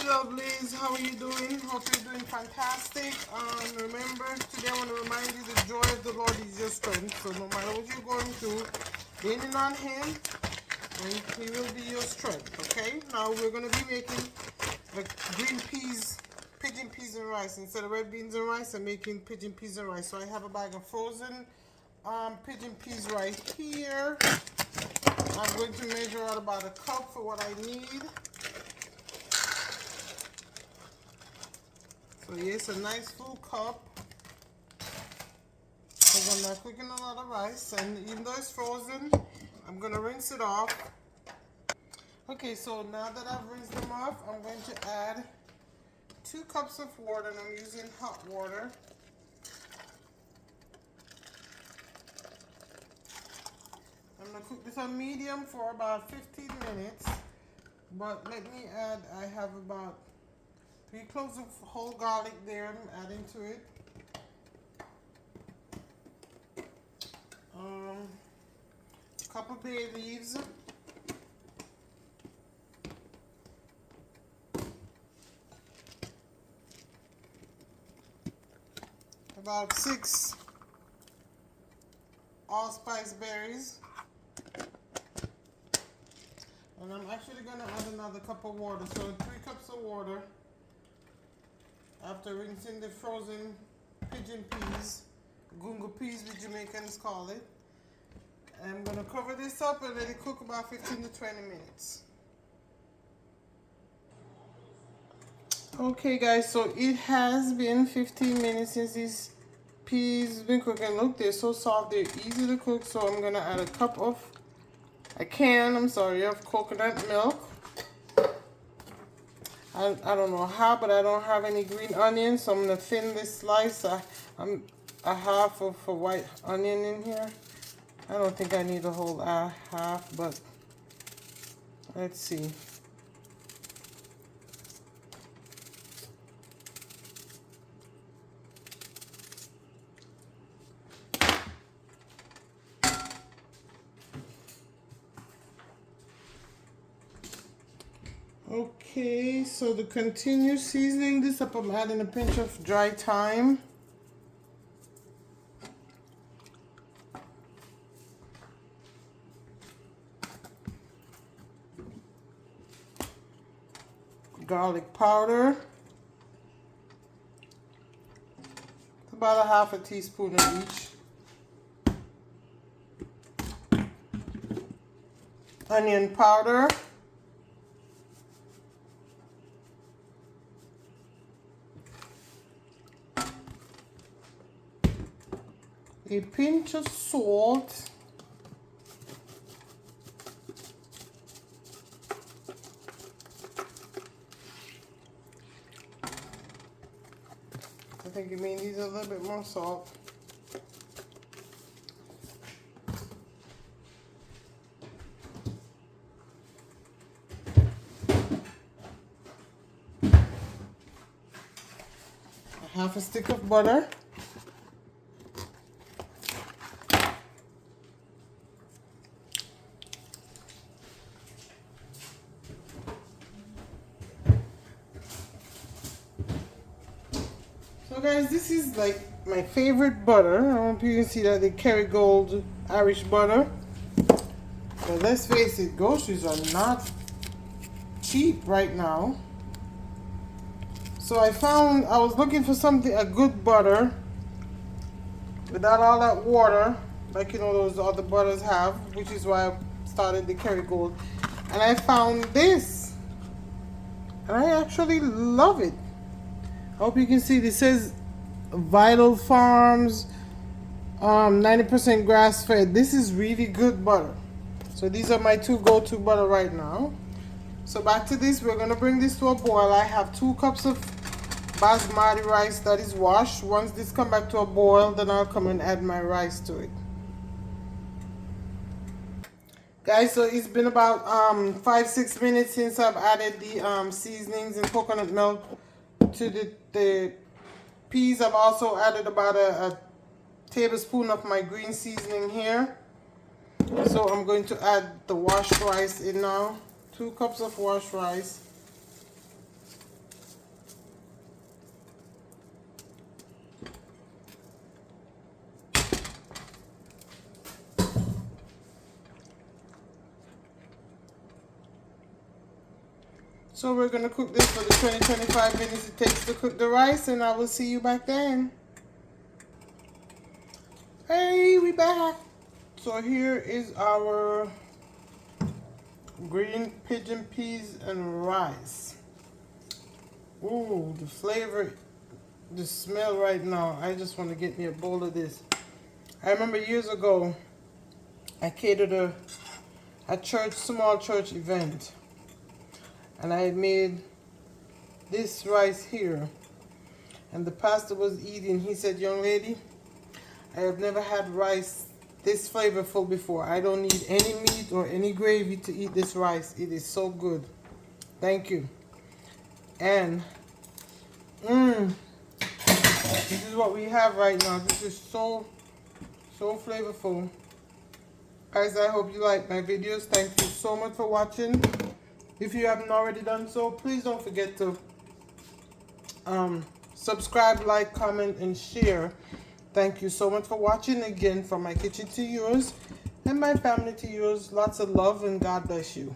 lovelies, how are you doing? Hope you're doing fantastic. Remember, today I want to remind you the joy of the Lord is your strength. So no matter what you're going through, leaning on Him, and He will be your strength. Okay? Now we're going to be making green peas, pigeon peas and rice. Instead of red beans and rice, I'm making pigeon peas and rice. So I have a bag of frozen pigeon peas right here. I'm going to measure out about a cup for what I need. So yes, a nice full cup, because I'm not cooking a lot of rice, and even though it's frozen, I'm going to rinse it off. Okay, so now that I've rinsed them off, I'm going to add 2 cups of water, and I'm using hot water. I'm going to cook this on medium for about 15 minutes, but let me add, I have about 3 cloves of whole garlic there I'm adding to it. A couple bay leaves. About 6 allspice berries. And I'm actually going to add another cup of water. So 3 cups of water. After rinsing the frozen pigeon peas, gungo peas, the Jamaicans call it. I'm going to cover this up and let it cook about 15 to 20 minutes. Okay guys, so it has been 15 minutes since these peas been cooking. Look, they're so soft, they're easy to cook. So I'm going to add a can of coconut milk. I don't know how, but I don't have any green onions, so I'm going to thin this slice. I'm a half of a white onion in here. I don't think I need a whole half, but let's see. Okay, so to continue seasoning this up, I'm adding a pinch of dry thyme. Garlic powder. About a half a teaspoon of each. Onion powder. A pinch of salt. I think it may need a little bit more salt. A half a stick of butter. So guys, this is like my favorite butter. I hope you can see that the Kerrygold Irish butter. But let's face it, groceries are not cheap right now. So I was looking for a good butter without all that water, like those other butters have, which is why I started the Kerrygold. And I found this, and I actually love it. I hope you can see this says Vital Farms, 90% grass fed. This is really good butter. So these are my 2 go-to butter right now. So back to this, we're gonna bring this to a boil. I have 2 cups of basmati rice that is washed. Once this come back to a boil, then I'll come and add my rice to it. Guys, so it's been about 5-6 minutes since I've added the seasonings and coconut milk to the peas. I've also added about a tablespoon of my green seasoning here. So I'm going to add the washed rice in now. 2 cups of washed rice. So we're going to cook this for the 20-25 minutes it takes to cook the rice, and I will see you back then. Hey, we back. So here is our green pigeon peas and rice. Ooh, the flavor, the smell right now. I just want to get me a bowl of this. I remember years ago, I catered a church, small church event, and I had made this rice here, and the pastor was eating. He said, "Young lady, I have never had rice this flavorful before. I don't need any meat or any gravy to eat this rice. It is so good. Thank you." And this is what we have right now. This is so flavorful. Guys, I hope you like my videos. Thank you so much for watching. If you haven't already done so, please don't forget to subscribe, like, comment, and share. Thank you so much for watching. Again, from my kitchen to yours and my family to yours. Lots of love, and God bless you.